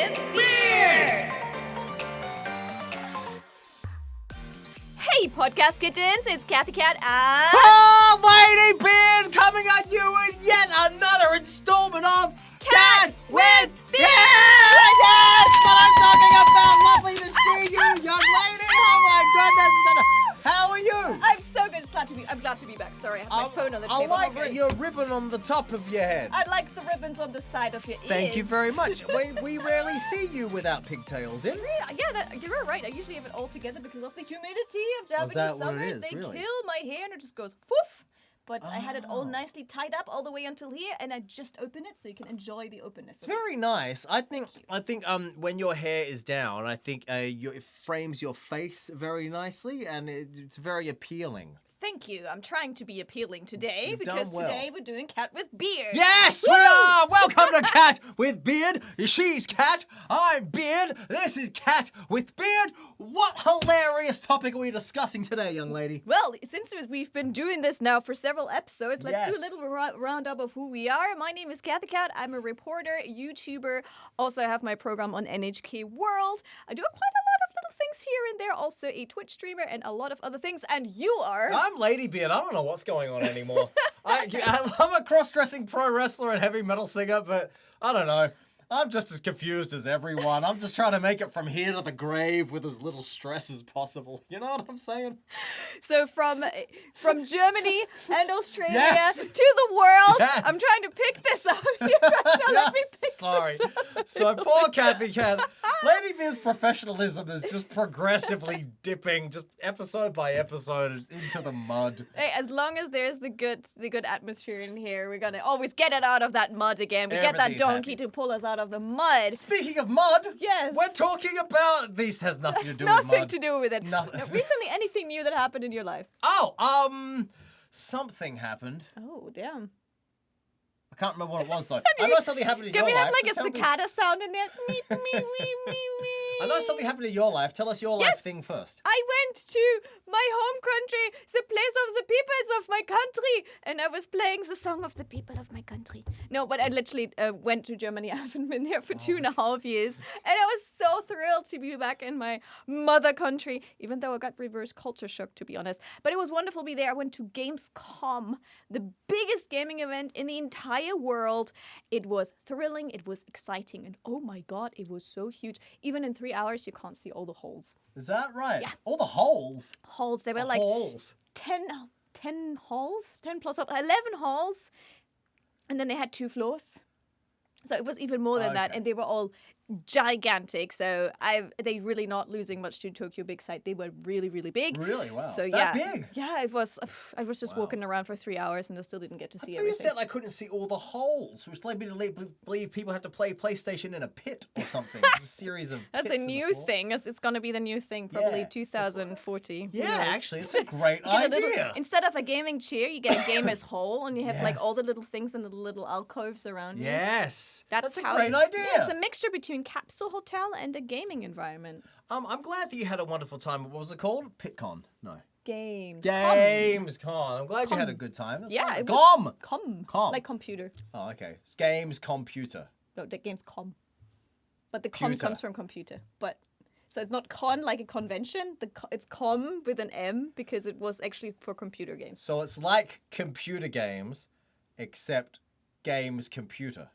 with Beard! Hey, podcast kittens, it's Cathy Cat and... Oh, Ladybeard coming at you with yet another installment of Cat with Beard! Yes, what I'm talking about! Lovely to see you, young lady! Oh my goodness! How are you? I'm so good. I'm glad to be back. Sorry, I have my phone on the table. I like your ribbon on the top of your head. I like the ribbons on the side of your ears. Thank you very much. We rarely see you without pigtails in. Yeah, you're right. I usually have it all together because of the humidity of Japanese that what it summers. is, They really? kill my hair and it just goes poof. But I had it all nicely tied up all the way until here, and I just open it so you can enjoy the openness. It's very nice. I think when your hair is down, I think it frames your face very nicely, and it's very appealing. Thank you. I'm trying to be appealing today You've because done well. today we're doing Cat with Beard. Yes, we are! Welcome to Cat with Beard. She's Cat. I'm Beard. This is Cat with Beard. What hilarious topic are we discussing today, young lady? Well, since we've been doing this now for several episodes, let's do a little roundup of who we are. My name is Cathy Cat. I'm a reporter, YouTuber. Also, I have my program on NHK World. I do quite a lot of little things here and there. Also, a Twitch streamer and a lot of other things. And you are... I'm Ladybeard. I don't know what's going on anymore. I'm a cross-dressing pro wrestler and heavy metal singer, but I don't know. I'm just as confused as everyone. I'm just trying to make it from here to the grave with as little stress as possible. You know what I'm saying? So from Germany and Australia Yes. to the world, Yes. I'm trying to pick this up. Let me pick Sorry. this up. So poor Cathy Cat. Ladybeard's professionalism is just progressively dipping, just episode by episode, into the mud. Hey, as long as there's the good atmosphere in here, we're gonna always get it out of that mud again. We get that Everything's donkey happy. to pull us out of the mud. Speaking of mud, Yes. we're talking about... This has nothing to do with Nothing mud. to do with it. Nothing. Now, recently, anything new that happened in your life? Something happened. Oh, damn. I can't remember what it was, though. I know something happened in your Can we life. have like so a tell me. cicada sound in there? Me, me, me, me, me. I know something happened in your life. Tell us your life thing first. I went to my home country, the place of the peoples of my country, and I was playing the song of the people of my country. No, but I literally went to Germany. I haven't been there for 2.5 years, and I was so thrilled to be back in my mother country, even though I got reverse culture shock, to be honest. But it was wonderful to be there. I went to Gamescom, the biggest gaming event in the entire world. It was thrilling, it was exciting, and oh my god, it was so huge. Even in 3 hours, you can't see all the holes. Is that right? Yeah. All the holes. Holes, they were The like holes. 10 halls, 10 plus 11 halls, and then they had 2 floors. So it was even more than that, Okay. and they were all gigantic. So they really not losing much to Tokyo Big Sight. They were really, really big. Really? Wow. So That yeah, big? yeah, it was. I was just Wow. walking around for 3 hours, and I still didn't get to see You everything. said I couldn't see all the holes, which led me to believe people have to play PlayStation in a pit or something. It's a series of That's a pits in the new floor. thing. It's going to be the new thing, probably Yeah. 2040. Who Yeah, knows? actually, it's a great You get a idea. little- instead of a gaming chair, you get a gamer's hole, and you have like all the little things in the little alcoves around you. Yes. That's a how great idea. Yeah, it's a mixture between capsule hotel and a gaming environment. I'm glad that you had a wonderful time. What was it called? PitCon? No. Games. Gamescon. I'm glad you had a good time. That's Yeah, right. it was- Com. Like computer. Oh, okay. It's Games Computer. No, the game's com. But the com Computer. comes from computer. But so it's not con like a convention. It's com with an M because it was actually for computer games. So it's like computer games, except Games Computer.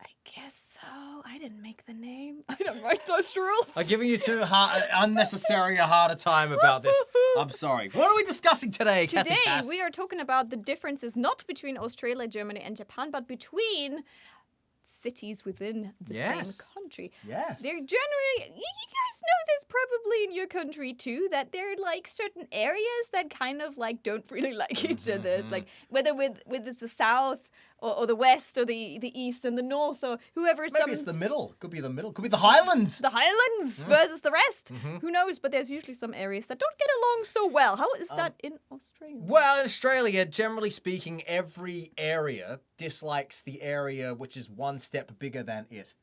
I guess so. I didn't make the name. I don't write those rules. I'm giving you too unnecessary a harder time about this. I'm sorry. What are we discussing today, Cathy Today, Cat? we are talking about the differences not between Australia, Germany, and Japan, but between cities within the same country. Yes. They're generally, you guys know this probably in your country too, that there are like certain areas that kind of like don't really like each other. It's like whether with it's the south or the west or the east and the north or whoever. Maybe it's the middle. Could be the middle. Could be the Highlands. The Highlands versus the rest. Who knows? But there's usually some areas that don't get along so well. How is that in Australia? Well, in Australia, generally speaking, every area dislikes the area which is one step bigger than it.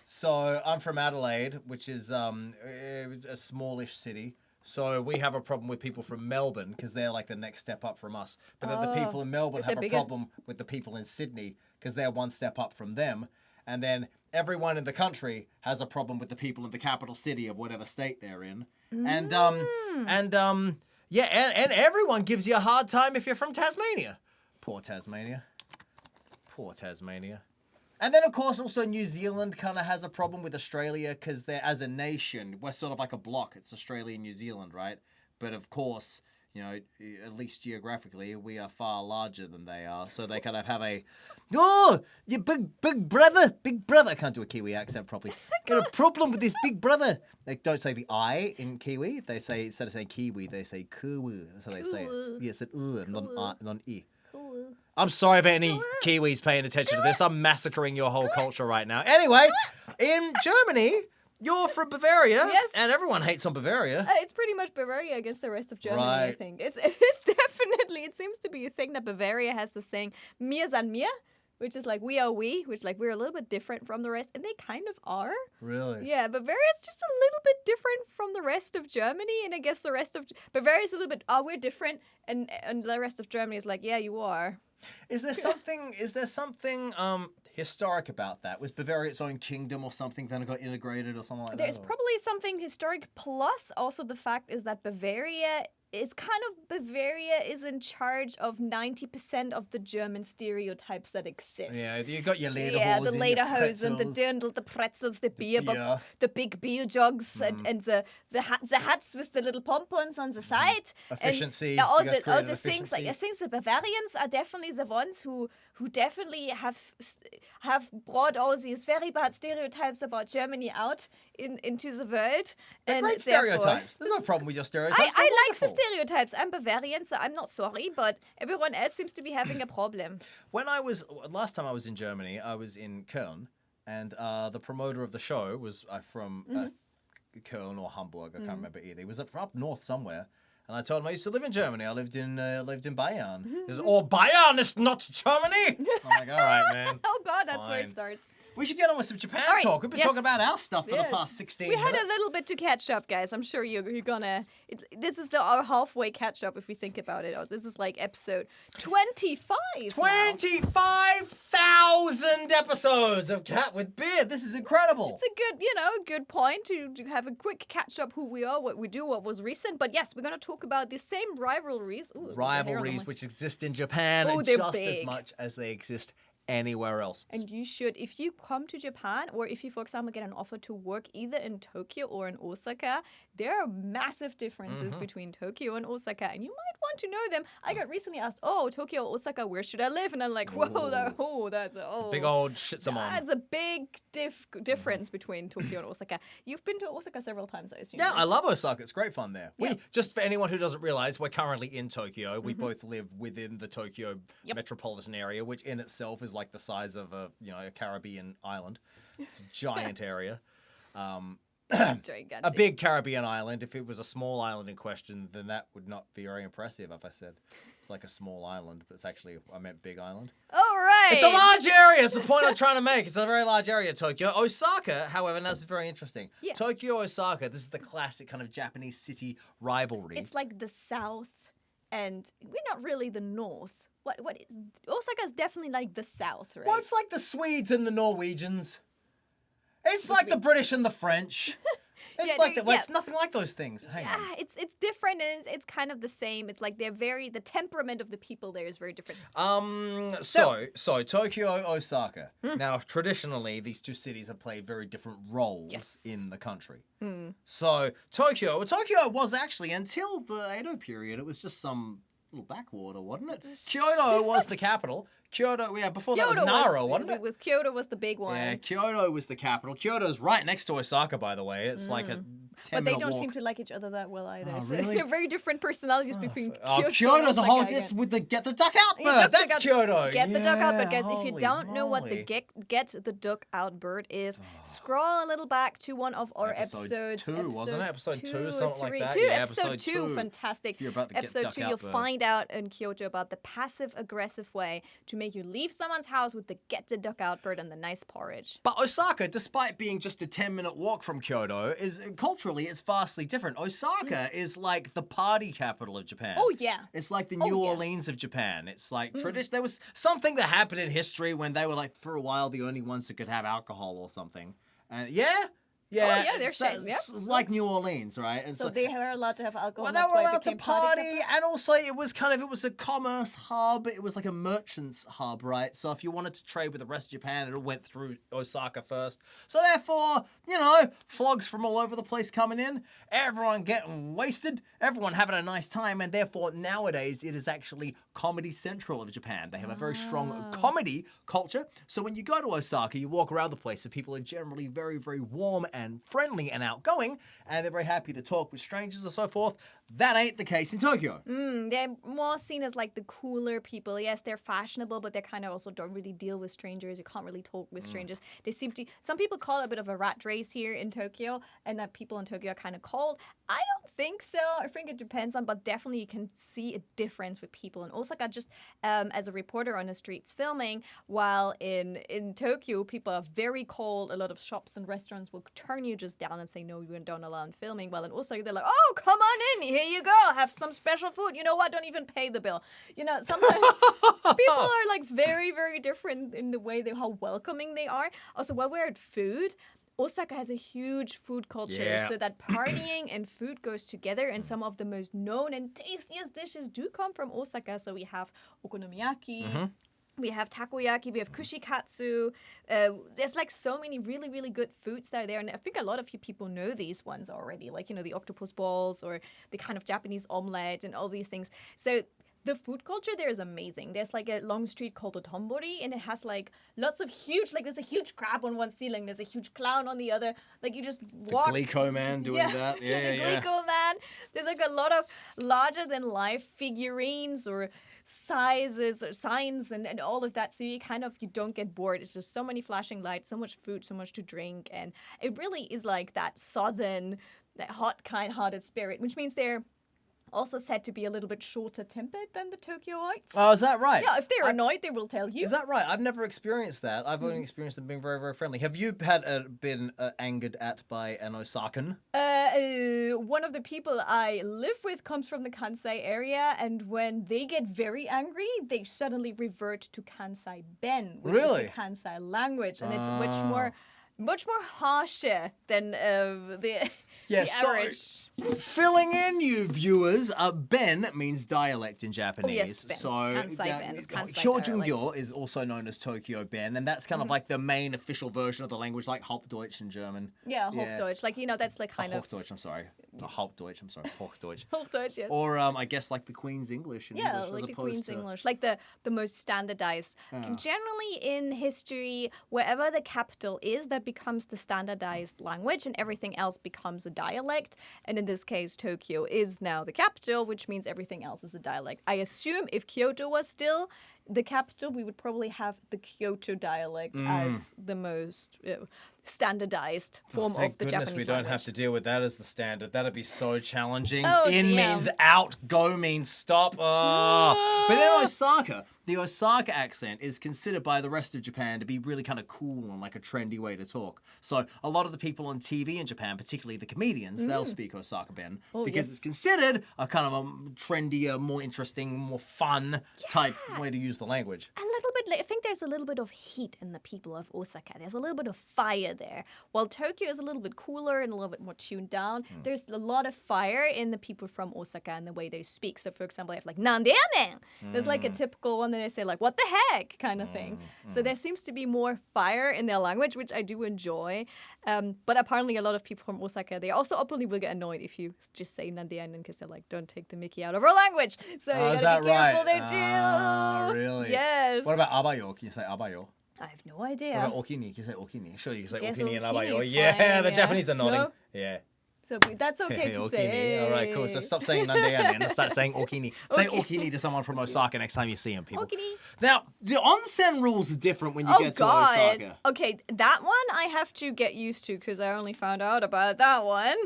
So I'm from Adelaide, which is a smallish city. So we have a problem with people from Melbourne because they're like the next step up from us. But then the people in Melbourne have a problem with the people in Sydney because they're one step up from them. and then everyone in the country has a problem with the people in the capital city of whatever state they're in. And everyone gives you a hard time if you're from Tasmania. Poor Tasmania. Poor Tasmania. And then, of course, also New Zealand kind of has a problem with Australia because they're, as a nation, we're sort of like a block. It's Australia and New Zealand, right? But, of course, you know, at least geographically, we are far larger than they are. So they kind of have a, oh, you big brother. I can't do a Kiwi accent properly. Got a problem with this big brother. They don't say the I in Kiwi. They say, instead of saying Kiwi, they say kuwu. That's how they say it. Yes, an non-I. I'm sorry if any Kiwis paying attention to this. I'm massacring your whole culture right now. Anyway, in Germany, you're from Bavaria, yes. and everyone hates on Bavaria. It's pretty much Bavaria against the rest of Germany, I Right. think. It is definitely, it seems to be a thing that Bavaria has the saying, mir san mir, which is like, we are we, which like, we're a little bit different from the rest, and they kind of are. Really? Yeah, Bavaria's just a little bit different from the rest of Germany, and I guess the rest of Bavaria's a little bit, oh, we're different, and the rest of Germany is like, yeah, you are. Is there something historic about that? Was Bavaria its own kingdom or something, then it got integrated or something like that? There's probably something historic, plus also the fact is that Bavaria is in charge of 90% of the German stereotypes that exist. Yeah, you got your lederhosen, Yeah, the your lederhosen, the pretzels. dirndl, the pretzels, the beer box, beer. the big beer jugs, and the hats with the little pompons on the side. Efficiency. And all You guys the created things, like, I efficiency. think the Bavarians are definitely the ones who definitely have brought all these very bad stereotypes about Germany out into the world. They're and great therefore- stereotypes. There's no problem with your stereotypes. I They're like the wonderful. stereotypes. I'm Bavarian, so I'm not sorry, but everyone else seems to be having a problem. Last time I was in Germany, I was in Köln, and the promoter of the show was from Köln or Hamburg. I can't remember either. He was up north somewhere. And I told him I used to live in Germany. I lived in Bayern. He says, "Oh, Bayern is not Germany." I'm like, all right, man. Oh God, that's where it Fine. starts. We should get on with some Japan All right, talk. We've been yes. talking about our stuff for Yeah. the past 16 We minutes. had a little bit to catch up, guys. I'm sure you're gonna. This is our halfway catch up if we think about it. This is like episode 25. now. 25,000 episodes of Cat with Beard. This is incredible. It's a good point to have a quick catch up who we are, what we do, what was recent. But yes, we're gonna talk about the same rivalries. Ooh, there's a hair on Rivalries my- which exist in Japan Oh, they're just as big. much as they exist anywhere else. And you should, if you come to Japan, or if you, for example, get an offer to work either in Tokyo or in Osaka, there are massive differences between Tokyo and Osaka, and you might want to know them. I got recently asked, "Oh, Tokyo or Osaka, where should I live?" And I'm like, "Whoa, that's a Big old shitsumon. That's a big difference between Tokyo and Osaka." You've been to Osaka several times, I assume. Yeah, right? I love Osaka. It's great fun there. Yeah. Just for anyone who doesn't realize, we're currently in Tokyo. We both live within the Tokyo metropolitan area, which in itself is like the size of a Caribbean island. It's a giant area. Gigantic. A big Caribbean island. If it was a small island in question, then that would not be very impressive if I said it's like a small island, but it's actually, I meant big island. All right. It's a large area. It's the point I'm trying to make. It's a very large area, Tokyo. Osaka, however, now this is very interesting. Yeah. Tokyo, Osaka, this is the classic kind of Japanese city rivalry. It's like the south, and we're not really the north. What is Osaka is definitely like the south, right? Well, it's like the Swedes and the Norwegians. It's like the British and the French. It's it's nothing like those things. Hang on. Yeah, it's different, and it's kind of the same. It's like the temperament of the people there is very different. So Tokyo, Osaka. Now, traditionally, these two cities have played very different roles in the country. So Tokyo was actually, until the Edo period, it was just some little backwater, wasn't it? Kyoto was the capital. Kyoto, before that was Nara, wasn't it? Kyoto was the big one. Yeah, Kyoto was the capital. Kyoto's right next to Osaka, by the way. It's like a 10-minute But they don't walk. seem to like each other that well either. Oh, So really? they're very different personalities between Kyoto and Kyoto's a whole Osaka, just again. with the get the duck out You bird. got to That's Kyoto. Get the duck out bird, Yeah, guys. If you holy don't know what the moly. get the duck out bird is, scroll a little back to one of our Episode episodes. 2, wasn't it? Episode 2, or something like 3. that. 2, Yeah, episode episode 2, 2. fantastic. You're about to get Episode duck 2, out you'll bird. find out in Kyoto about the passive-aggressive way to to make you leave someone's house with the get the duck out bird and the nice porridge. But Osaka, despite being just a 10-minute walk from Kyoto, is culturally it's vastly different. Osaka is like the party capital of Japan. Oh, yeah. It's like the New Orleans of Japan. It's like tradition. There was something that happened in history when they were like for a while the only ones that could have alcohol or something. And yeah, it's like New Orleans, right? And so they were allowed to have alcohol. Well, they were allowed to party, and also it was a commerce hub. It was like a merchant's hub, right? So if you wanted to trade with the rest of Japan, it all went through Osaka first. So therefore, flogs from all over the place coming in, everyone getting wasted, everyone having a nice time, and therefore nowadays it is actually comedy central of Japan. They have a very strong comedy culture. So when you go to Osaka, you walk around the place, and people are generally very, very warm and friendly and outgoing, and they're very happy to talk with strangers and so forth. That ain't the case in Tokyo. They're more seen as like the cooler people. Yes, they're fashionable, but they kind of also don't really deal with strangers. You can't really talk with strangers. They seem to. Some people call it a bit of a rat race here in Tokyo, and that people in Tokyo are kind of cold. I don't think so. I think it depends on, but definitely you can see a difference with people in Osaka. Just as a reporter on the streets filming, while in Tokyo people are very cold. A lot of shops and restaurants will turn you just down and say no, you don't allow filming. While in Osaka they're like, oh, come on in, here you go, have some special food. You know what? Don't even pay the bill. Sometimes people are like very, very different in the way how welcoming they are. Also, while we're at food, Osaka has a huge food culture, so that partying and food goes together, and some of the most known and tastiest dishes do come from Osaka. So we have okonomiyaki, we have takoyaki, we have kushikatsu. There's like so many really, really good foods that are there, and I think a lot of you people know these ones already, like, the octopus balls or the kind of Japanese omelette and all these things. So the food culture there is amazing. There's like a long street called Otombori, and it has like lots of huge, like there's a huge crab on one ceiling, there's a huge clown on the other. Like you just walk. The Glico man doing that. Yeah, the Glico man. There's like a lot of larger than life figurines or sizes or signs and all of that. So you don't get bored. It's just so many flashing lights, so much food, so much to drink. And it really is like that southern, that hot, kind-hearted spirit, which means they're also said to be a little bit shorter tempered than the Tokyoites. Oh, is that right? Yeah, if they're annoyed, they will tell you. Is that right? I've never experienced that. I've only experienced them being very, very friendly. Have you been angered at by an Osakan? One of the people I live with comes from the Kansai area, and when they get very angry, they suddenly revert to Kansai Ben, which is the Kansai language, and it's much more harsher than the average. Filling in, you viewers, Ben means dialect in Japanese. Oh, yes, Ben. So Kansai Ben is Kansai Hyojungyo is also known as Tokyo Ben, and that's kind of like the main official version of the language, like Hauptdeutsch in German. Yeah, Hochdeutsch. Like, that's like kind of... Hochdeutsch, I'm sorry. Hauptdeutsch, I'm sorry. Hochdeutsch. Hochdeutsch, yes. Or I guess like the Queen's English in English. Yeah, like the Queen's English. Like the most standardized. Generally in history, wherever the capital is, that becomes the standardized language, and everything else becomes a dialect. And in this case, Tokyo is now the capital, which means everything else is a dialect. I assume if Kyoto was still the capital, we would probably have the Kyoto dialect as the most standardized form of the Japanese language. Thank goodness we don't have to deal with that as the standard. That'd be so challenging. Oh, In means out, go means stop. But in Osaka, the Osaka accent is considered by the rest of Japan to be really kind of cool and like a trendy way to talk. So a lot of the people on TV in Japan, particularly the comedians, they'll speak Osaka Ben because it's considered a kind of a trendier, more interesting, more fun type way to use the language. A little bit, I think there's a little bit of heat in the people of Osaka. There's a little bit of fire there. While Tokyo is a little bit cooler and a little bit more tuned down, there's a lot of fire in the people from Osaka and the way they speak. So, for example, I have like, "Nande yanen?" There's like a typical one that they say like, "What the heck?" kind of thing. So there seems to be more fire in their language, which I do enjoy. But apparently a lot of people from Osaka, they also openly will get annoyed if you just say "Nande yanen" because they're like, don't take the mickey out of our language. So you gotta be careful there too. Really? Yes. What about abayo? Can you say abayo? I have no idea. What about okini? Can you say okini? Sure, you can say Guess okini and okini abayo. is Yeah, fine, the yeah. Japanese are nodding. No? Yeah. So that's okay to okini. say. All right, cool. So stop saying nande yanen and start saying okini. Say okini to someone from Osaka next time you see them, people. Okini. Now, the onsen rules are different when you get to Osaka. Okay, that one I have to get used to because I only found out about that one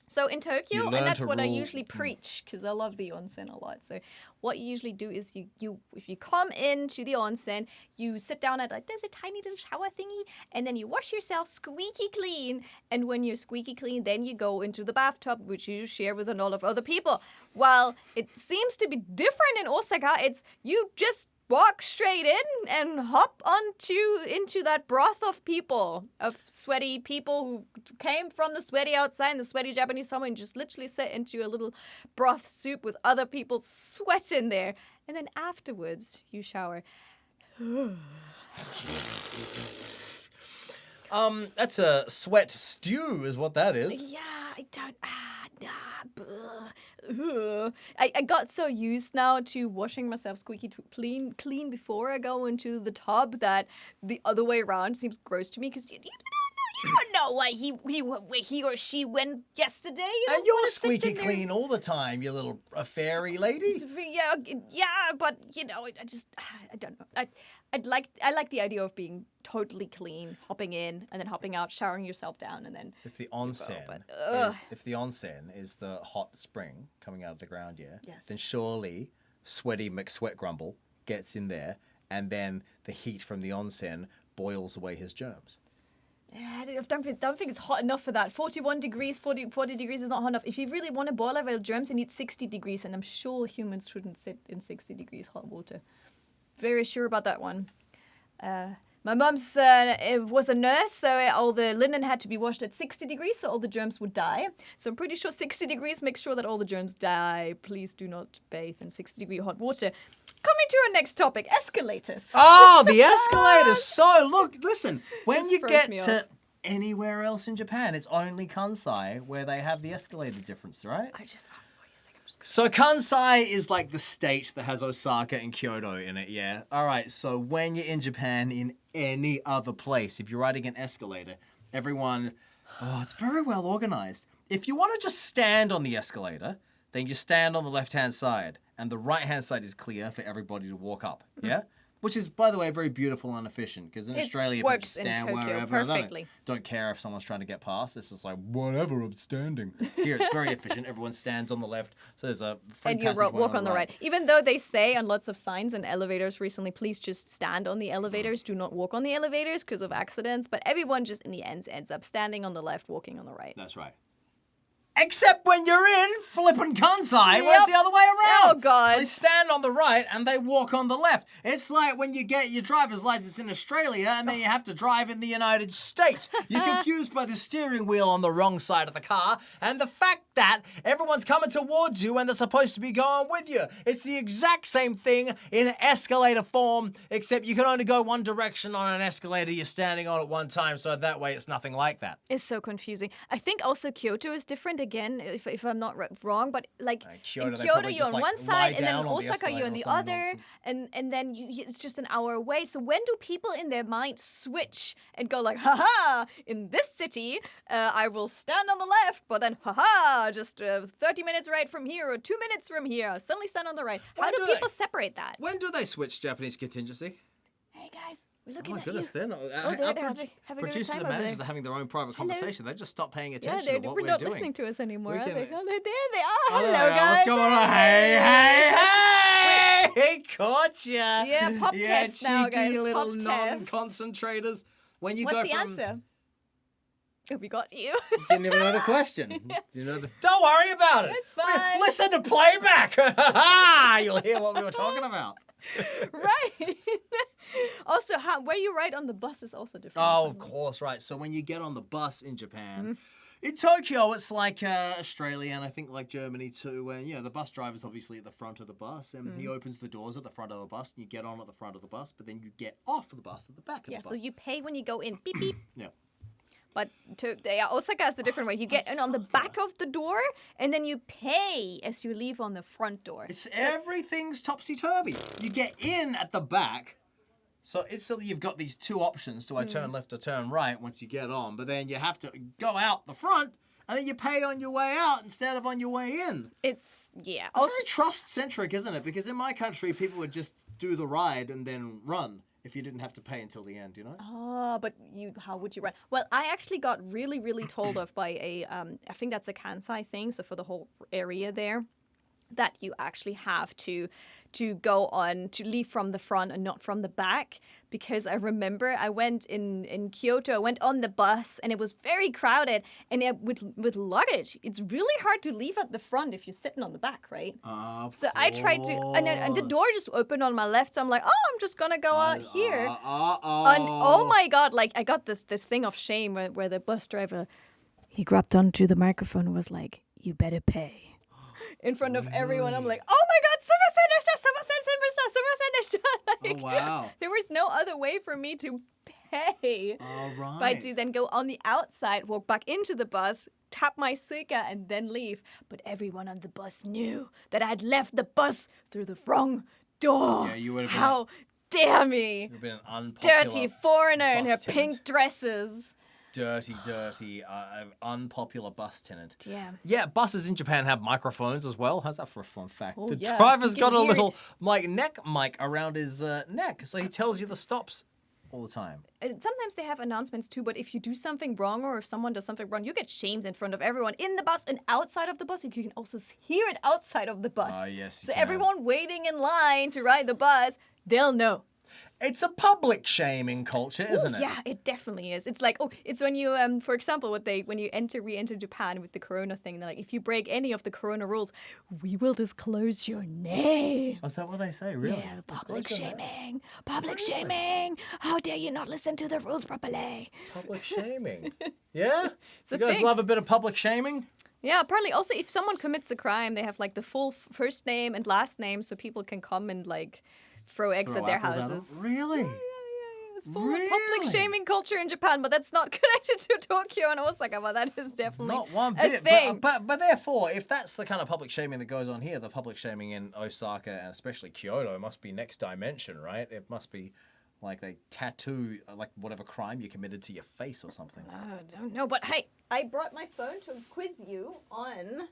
So in Tokyo, learn and that's to what I rule- usually preach because I love the onsen a lot. So what you usually do is you if you come into the onsen, you sit down at there's a tiny little shower thingy, and then you wash yourself squeaky clean. And when you're squeaky clean, then you go into the bathtub, which you share with a lot of other people. While it seems to be different in Osaka, it's you just walk straight in and hop into that broth of people, of sweaty people who came from the sweaty outside and the sweaty Japanese summer and just literally sit into a little broth soup with other people's sweat in there. And then afterwards, you shower. That's a sweat stew is what that is. Yeah, I don't. I got so used now to washing myself squeaky clean before I go into the tub that the other way around seems gross to me because you don't know where he or she went yesterday. You And don't you're wanna sit squeaky in there. clean all the time, you little fairy lady. Yeah, but I don't know. I like the idea of being totally clean, hopping in and then hopping out, showering yourself down, and then. If the onsen is the hot spring coming out of the ground, Yes. then surely sweaty McSweatgrumble gets in there, and then the heat from the onsen boils away his germs. Yeah, I don't think it's hot enough for that. 41 degrees, 40 degrees is not hot enough. If you really want to boil away germs, you need 60 degrees, and I'm sure humans shouldn't sit in 60 degrees hot water. Very sure about that one. My mum's was a nurse, so all the linen had to be washed at 60 degrees, so all the germs would die. So I'm pretty sure 60 degrees makes sure that all the germs die. Please do not bathe in 60-degree hot water. Coming to our next topic, escalators. Oh, the escalators. So, listen, when This you throws get me to off. anywhere else in Japan, it's only Kansai where they have the escalator difference, right? So Kansai is like the state that has Osaka and Kyoto in it, yeah? All right, so when you're in Japan, in any other place, if you're riding an escalator, everyone, it's very well organized. If you want to just stand on the escalator, then you stand on the left-hand side, and the right-hand side is clear for everybody to walk up, yeah? Which is, by the way, very beautiful and efficient, because in It Australia, works people in stand Tokyo wherever. perfectly. Don't care if someone's trying to get past. It's just like, whatever, I'm standing. Here, it's very efficient. Everyone stands on the left, so there's a free And you passageway walk on the right. Even though they say on lots of signs and elevators recently, please just stand on the elevators, do not walk on the elevators because of accidents. But everyone just in the ends up standing on the left, walking on the right. That's right. Except when you're in flippin' Kansai, where it's the other way around. Oh, God. They stand on the right and they walk on the left. It's like when you get your driver's license in Australia and then you have to drive in the United States. You're confused by the steering wheel on the wrong side of the car and the fact that everyone's coming towards you and they're supposed to be going with you. It's the exact same thing in escalator form, except you can only go one direction on an escalator you're standing on at one time, so that way it's nothing like that. It's so confusing. I think also Kyoto is different again, if I'm not wrong. But like Kyoto, in they Kyoto, probably you're just, on like, one lie side, and then down in on the Osaka you're on the escalator or other, some and then it's just an hour away. So when do people in their mind switch and go like, haha, in this city, I will stand on the left, but then haha, just 30 minutes right from here or 2 minutes from here, I'll suddenly stand on the right. How When do do people separate that? When do they switch Japanese contingency? Hey guys, we're Oh looking my at goodness, you. they're not. they're Our having a good producers time and over managers there. are having their own private conversation. They just stop paying Yeah, attention to what we're we're not doing. listening to us anymore, We are can- they? Oh, there they are. Oh, Hello, there we are. guys. What's going on? Hey, hey, caught ya. Yeah, pop test now, cheeky guys, little pop test. non-concentrators. When you What's go the from, answer? Have we got you? Didn't even know the question. Don't worry about it. It's fine. Listen to playback. You'll hear what we were talking about. Right. Also, where you ride on the bus is also different. Oh, of course, right. So when you get on the bus in Japan, in Tokyo, it's like Australia and I think like Germany too. And the bus driver's obviously at the front of the bus, and he opens the doors at the front of the bus, and you get on at the front of the bus, but then you get off the bus at the back of the bus. so you pay when you go in. Beep beep. Yeah. But Osaka is the different way. You get in on the back of the door, and then you pay as you leave on the front door. Everything's topsy-turvy. You get in at the back. So it's still, you've got these two options. Do I turn left or turn right once you get on? But then you have to go out the front, and then you pay on your way out instead of on your way in. It's It's very trust-centric, isn't it? Because in my country, people would just do the ride and then run. if you didn't have to pay until the end, you know? Oh, but how would you run? Well, I actually got really, really told off by I think that's a Kansai thing, so for the whole area there, that you actually have to leave from the front and not from the back, because I remember I went in Kyoto, I went on the bus and it was very crowded, and with luggage, it's really hard to leave at the front if you're sitting on the back, right? So I tried to, and the door just opened on my left, so I'm like, oh, I'm just gonna go out here. And oh my God, like I got this thing of shame where the bus driver, he grabbed onto the microphone and was like, you better pay. In front of everyone, I'm like, oh my God, like, oh, wow. There was no other way for me to pay. All right. But to then go on the outside, walk back into the bus, tap my suica, and then leave. But everyone on the bus knew that I had left the bus through the wrong door. Yeah, you would have been. How dare me? You've been an unpopular Dirty foreigner in her bus tenant. pink dresses. Dirty, unpopular bus tenant. Yeah. Yeah, buses in Japan have microphones as well. How's that for a fun fact? Oh, the yeah. driver's You got can a hear little it. neck mic around his neck, so he tells you the stops all the time. Sometimes they have announcements too, but if you do something wrong or if someone does something wrong, you get shamed in front of everyone in the bus and outside of the bus. You can also hear it outside of the bus. Yes, you so can. everyone waiting in line to ride the bus, they'll know. It's a public shaming culture, isn't it? Yeah, it definitely is. It's like, it's when you, for example, when you re-enter Japan with the Corona thing, they're like, if you break any of the Corona rules, we will disclose your name. Oh, is that what they say? Really? Yeah, public shaming. Public shaming. How dare you not listen to the rules properly? Public shaming. Yeah? It's a You guys thing. love a bit of public shaming? Yeah, apparently also if someone commits a crime, they have like the full first name and last name so people can come and like throw eggs at their apples at houses. them? Really? Yeah. It's full of Really? public shaming culture in Japan, but that's not connected to Tokyo and Osaka, but that is definitely Not one a bit. thing. But therefore, if that's the kind of public shaming that goes on here, the public shaming in Osaka and especially Kyoto must be next dimension, right? It must be like they tattoo like whatever crime you committed to your face or something. I don't know, but hey, I brought my phone to quiz you on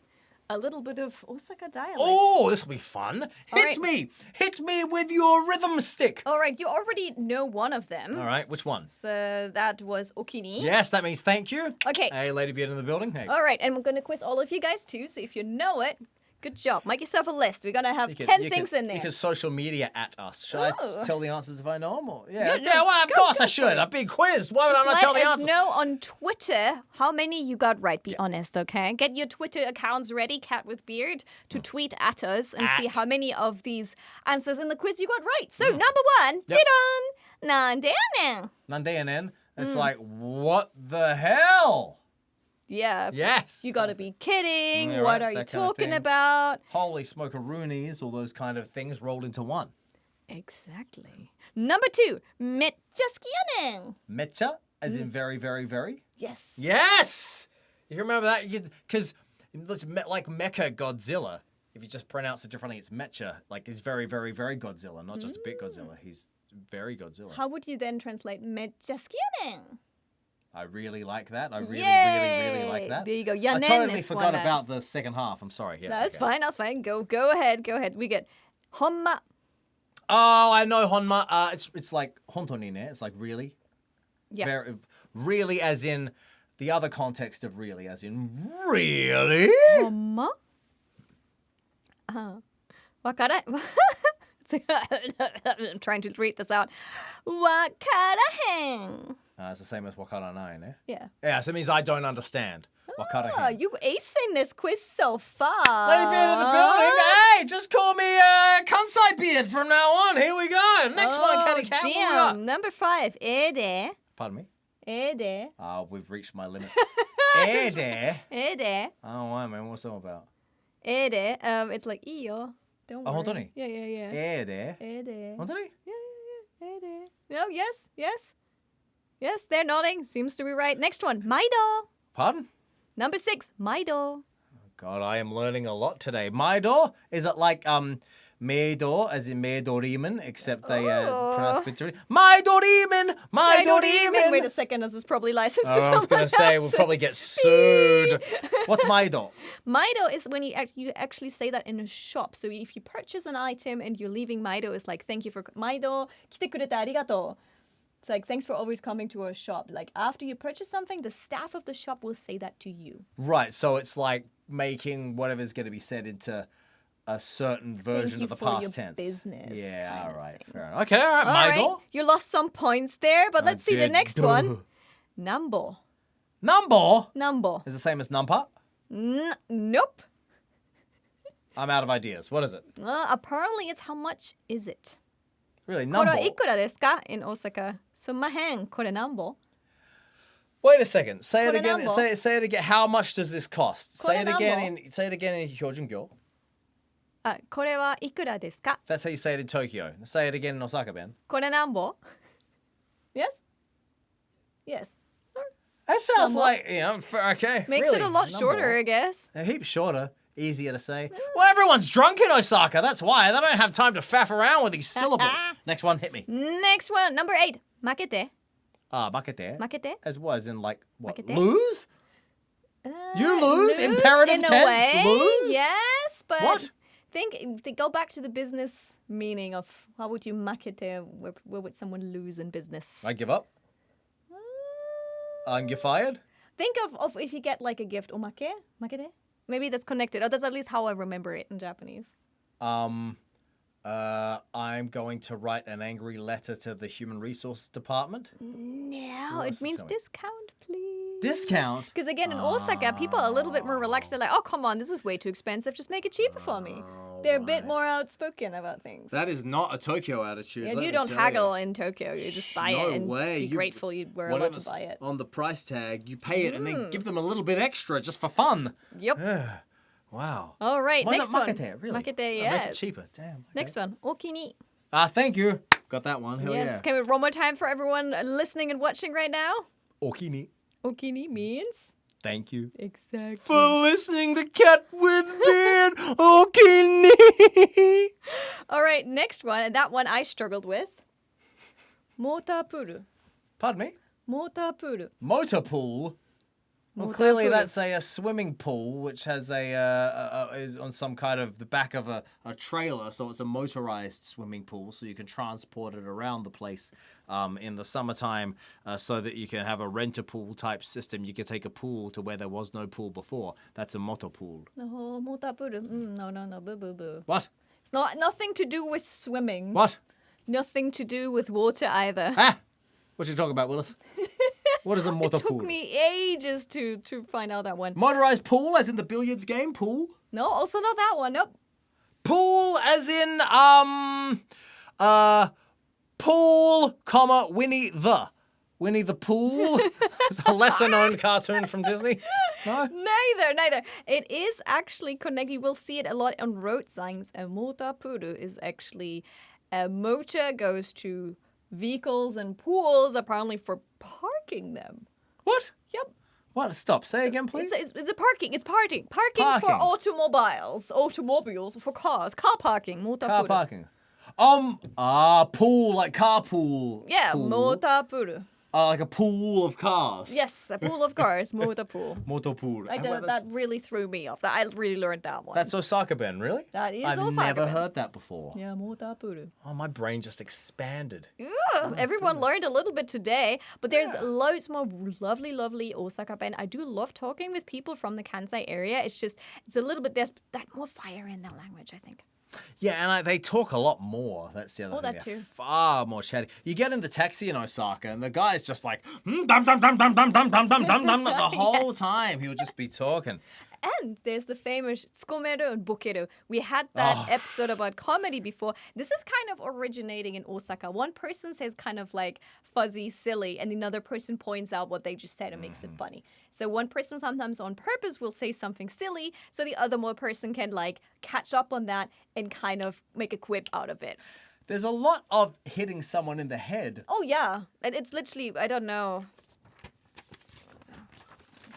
a little bit of Osaka dialect. Oh, this will be fun. right. Hit me with your rhythm stick. All right, you already know one of them. All right, which one? So that was Okini. Yes, that means thank you. Okay. Hey, Ladybeard in the building. Hey. All right, and we're going to quiz all of you guys too, so if you know it, good job. Make yourself a list. We're going to have 10 things in there. You can social media at us. Should I tell the answers if I know them? Or? Yeah, Well, of course go I should. I've been quizzed. Why would I not Let tell the us answers? know on Twitter how many you got right. Be honest, okay? Get your Twitter accounts ready, Cat with Beard, to tweet at us and see how many of these answers in the quiz you got right. So, number one, Yep. Nandene. Nandayanen. It's like, what the hell? Yeah. Yes. You gotta be kidding. Yeah, What right, are you that kind of talking thing. about? Holy smokeroonies, all those kind of things rolled into one. Exactly. Number two, Metchaskianen. Mecha, as in very, very, very. Yes. Yes! You remember that? Because like Mecha Godzilla, if you just pronounce it differently, it's Mecha. Like, he's very, very, very Godzilla, not just a bit Godzilla. He's very Godzilla. How would you then translate Metchaskianen? I really like that. I really, Yay! really, really like that. There you go. I Yanen totally is forgot one. about the second half. I'm sorry. Yeah, That's okay. fine. That's fine. Go ahead. We get Honma. Oh, I know Honma. It's like hontoni ne. It's like really. Yeah. Very, really, as in the other context of really, as in really. Honma. Wakara. I'm trying to read this out. Wakarahen. It's the same as wakaranai ne. Yeah. Yeah, so it means I don't understand. Wakarahen. You acing this quiz so far. Ladybeard in the building. Hey, just call me Kansai Beard from now on. Here we go. Next one, Cathy Cat. What we got? Damn. Number 5. Ede. Pardon me? Ede. Oh, we've reached my limit. Ede. Ede. Oh, wow, man. What's that all about? Ede. It's like iyo. Don't worry. Hontoni? Yeah. Ede. Ede. Hontoni? Yeah. Ede. No, yes. Yes, they're nodding. Seems to be right. Next one. Maido. Pardon? Number 6. Maido. God, I am learning a lot today. Maido? Is it like Meido, as in Meidorimen, except they pronounce it differently. Maidorimen! Maidorimen! Wait a second, this is probably licensed to I was someone going to say, else. we'll probably get sued. What's Maido? Maido is when you actually say that in a shop. So if you purchase an item and you're leaving Maido, it's like, thank you for... Maido, 来てくれてありがとう. It's like, thanks for always coming to our shop. Like, after you purchase something, the staff of the shop will say that to you. Right, so it's like making whatever's going to be said into a certain version of the past tense. Business. Yeah, all right, fair enough. Okay, all right, Maido. Right. You lost some points there, but let's see the next one. Nambo. Nambo? Nambo. Is the same as numpa? Nope. I'm out of ideas. What is it? Apparently, it's how much is it? Really, これ numbo? いくらですか in Osaka? すんまへん、これなんぼ? Wait a second. Say it Kore again. nambo? Say it again. How much does this cost? Kore Say it again nambo? in Hyojungyo. これはいくらですか? That's how you say it in Tokyo. Say it again in Osaka, Ben. これなんぼ? Yes? Yes. That sounds Nambo? like, okay. Makes really, it a lot numbo. shorter, I guess. A heap shorter. Easier to say. Well, everyone's drunk in Osaka. That's why. They don't have time to faff around with these syllables. Next one, hit me. Next one, number 8. 負けて. Makete. 負けて? As what? As in, like, what? Makete? Lose? You lose? Imperative in a tense? way, Lose? Yes, but What? go back to the business meaning of how would you makete? Where would someone lose in business? I give up. You're fired? Think of if you get like a gift, omake, makete. Maybe that's connected. Or that's at least how I remember it in Japanese. I'm going to write an angry letter to the Human Resources Department. No, else it means tell me? discount, please. Discount? Because again, in Osaka, people are a little bit more relaxed. They're like, oh, come on, this is way too expensive. Just make it cheaper for me. They're a bit more outspoken about things. That is not a Tokyo attitude. Yeah, let you me don't tell haggle in Tokyo. You just buy No it and way. be grateful you were allowed to Whatever's buy it. on the price tag, you pay it and then give them a little bit extra just for fun. Yep. Wow. All right, Why next not one. makete, really? Makete, Make it yes. cheaper. Damn. Okay. Next one. Okini. Thank you. Got that one. Hell Yes. yeah. Can we one more time for everyone listening and watching right now? Okini. Okini means? Thank you. Exactly. For listening to Cat with Beard. Okini. All right, next one. And that one I struggled with. Motapuru. Pardon me? Motapuru. Motor pool. Well, clearly that's a swimming pool, which has is on some kind of the back of a trailer, so it's a motorized swimming pool, so you can transport it around the place in the summertime, so that you can have a rent-a-pool type system. You can take a pool to where there was no pool before. That's a motor pool. Oh, motapuru. No, boo, boo, boo. What? It's nothing to do with swimming. What? Nothing to do with water either. Ah! What you talking about, Willis? What is a motor pool? It took me ages to find out that one. Motorized pool, as in the billiards game, pool? No, also not that one. Nope. Pool, as in, Pool, comma, Winnie the. Winnie the Pooh? It's a lesser-known cartoon from Disney. No? Neither. It is actually connected. You will see it a lot on road signs. A motapuru is actually a motor goes to vehicles and pools, apparently for parking them. What? Yep. What? Stop. Say again, please. It's a parking. It's parking. Parking for automobiles, for cars. Car parking. Motapuru. Car parking. Pool, like carpool. Yeah, pool. motapuru. Like a pool of cars. Yes, a pool of cars. Motapool. Motor pool. That really threw me off. I really learned that one. That's Osaka, Ben, really? That is I've Osaka, never Ben. heard that before. Yeah, motapuru. Oh, my brain just expanded. Everyone learned a little bit today, but there's loads more lovely Osaka Ben. I do love talking with people from the Kansai area. It's a little bit that more fire in their language, I think. Yeah, and they talk a lot more. That's the other thing. that They're too. far more chatty. You get in the taxi in Osaka, and the guy's just like, dum dum dum dum dum dum dum dum dum dum the whole time. He'll just be talking. And there's the famous tsukomeru and bokeru. We had that episode about comedy before. This is kind of originating in Osaka. One person says kind of like fuzzy, silly, and another person points out what they just said and makes it funny. So one person sometimes on purpose will say something silly, so the other more person can like catch up on that and kind of make a quip out of it. There's a lot of hitting someone in the head. Oh yeah, and it's literally, I don't know.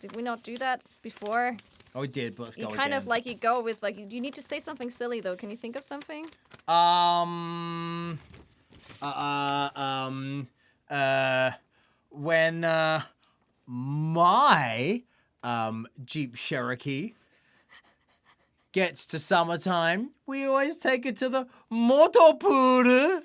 Did we not do that before? Oh, we did, but let's go You again. kind of like, you go with like, you need to say something silly though. Can you think of something? When my Jeep Cherokee gets to summertime, we always take it to the motopool.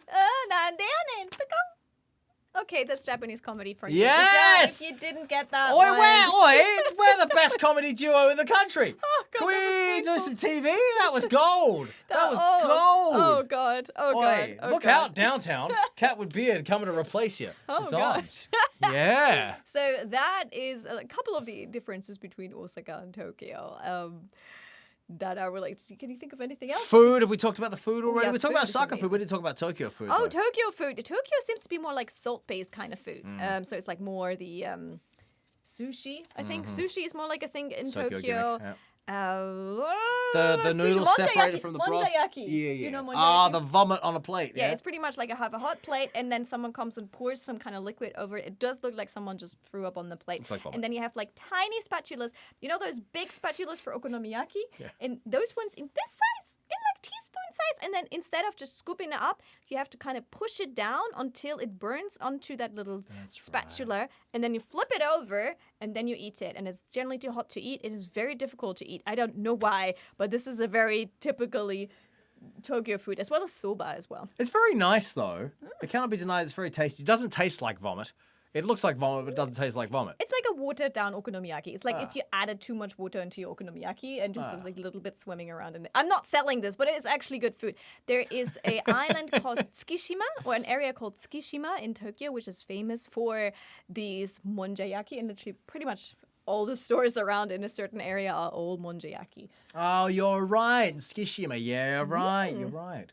Okay, that's Japanese comedy for you. Yes! If you didn't get that Oi, we're the best comedy duo in the country. Oh, God, Can we that do was some TV? That was gold. That was Oh, gold. God. Oh, Oi, God. Oh, look God. out downtown. Cat with Beard coming to replace you. Oh, It's gosh. on. Yeah. So that is a couple of the differences between Osaka and Tokyo. That are related. Can you think of anything else? Food. Have we talked about the food already? yeah, We talked food about is Osaka food. amazing. We didn't talk about Tokyo food. Oh, though. Tokyo food. Tokyo seems to be more like salt-based kind of food. So it's like more the sushi. I think sushi is more like a thing in Tokyo. Gimmick, yeah. The The noodles separated from the broth. Monjayaki. Yeah, Do you know monjayaki? Ah, the vomit on a plate. Yeah, it's pretty much like I have a hot plate and then someone comes and pours some kind of liquid over it. It does look like someone just threw up on the plate. It's like vomit. And then you have like tiny spatulas. You know those big spatulas for okonomiyaki? Yeah. And those ones in this size, in like teaspoon size. And then instead of just scooping it up, you have to kind of push it down until it burns onto that little spatula. And then you flip it over and then you eat it. And it's generally too hot to eat. It is very difficult to eat. I don't know why, but this is a very typically Tokyo food, as well as soba as well. It's very nice, though. It cannot be denied. It's very tasty. It doesn't taste like vomit. It looks like vomit, but it doesn't taste like vomit. It's like a watered down okonomiyaki. It's like if you added too much water into your okonomiyaki and just like a little bit swimming around in it. I'm not selling this, but it is actually good food. There is an island called Tsukishima, or an area called Tsukishima in Tokyo, which is famous for these monjayaki, and literally pretty much all the stores around in a certain area are all monjayaki. Oh, you're right. Tsukishima. Yeah, right. You're right.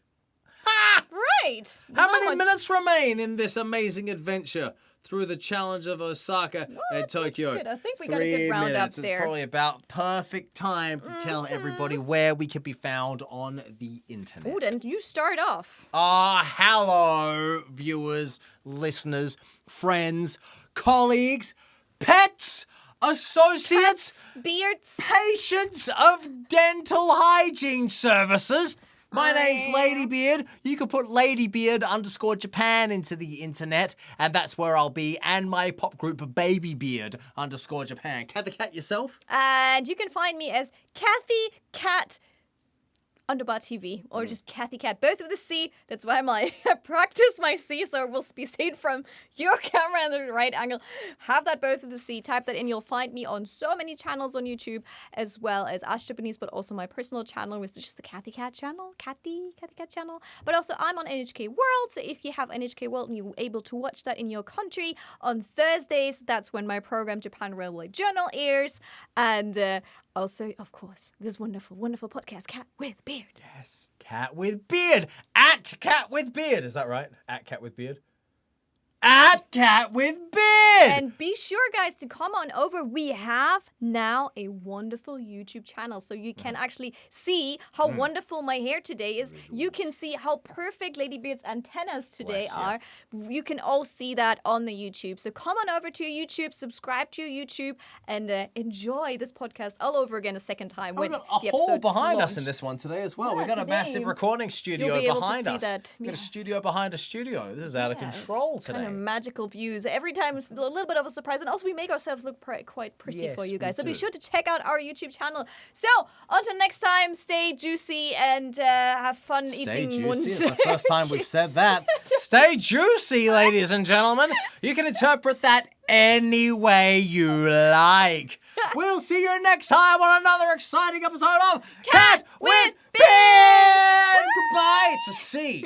Right. How many minutes remain in this amazing adventure through the challenge of Osaka and Tokyo? Good. I think we got a good round up there. It's probably about perfect time to tell everybody where we can be found on the internet. Oh, then you start off. Hello, viewers, listeners, friends, colleagues, pets, associates, Beards. patients of dental hygiene services. My name's Ladybeard. You can put Ladybeard_Japan into the internet, and that's where I'll be. And my pop group Babybeard_Japan. Cathy Cat yourself? And you can find me as Cathy Cat _TV or just Cathy Cat, both with a C. That's why I practice my C, so it will be seen from your camera in the right angle. Have that both with a C. Type that in. You'll find me on so many channels on YouTube, as well as Ash Japanese, but also my personal channel, which is just the Cathy Cat channel, Cathy Cat channel. But also I'm on NHK World, so if you have NHK World and you're able to watch that in your country on Thursdays, that's when my program Japan Railway Journal airs. And also, of course, this wonderful, wonderful podcast, Cat with Beard. Yes, Cat with Beard. At Cat with Beard. Is that right? At Cat with Beard? At Cat with Beard! And be sure, guys, to come on over. We have now a wonderful YouTube channel, so you can actually see how wonderful my hair today is. You can see how perfect Ladybeard's antennas today are. You can all see that on the YouTube. So come on over to YouTube, subscribe to YouTube, and enjoy this podcast all over again a second time. We've When got a the hole episode's behind us launched. in this one today as well. Yeah, We've got a today massive recording studio you'll be able to behind see us. that. We've got a Yeah. studio behind a studio. This is out of control It's today. Kind of magical views. Every time it's a little bit of a surprise. And also we make ourselves look quite pretty Yes, for you we guys. So be do. sure to check out our YouTube channel. So until next time, stay juicy and have fun Stay eating juicy. It's munch. the first time we've said that. Stay juicy, ladies and gentlemen. You can interpret that any way you like. We'll see you next time on another exciting episode of Cat with Beard. Goodbye. It's a C.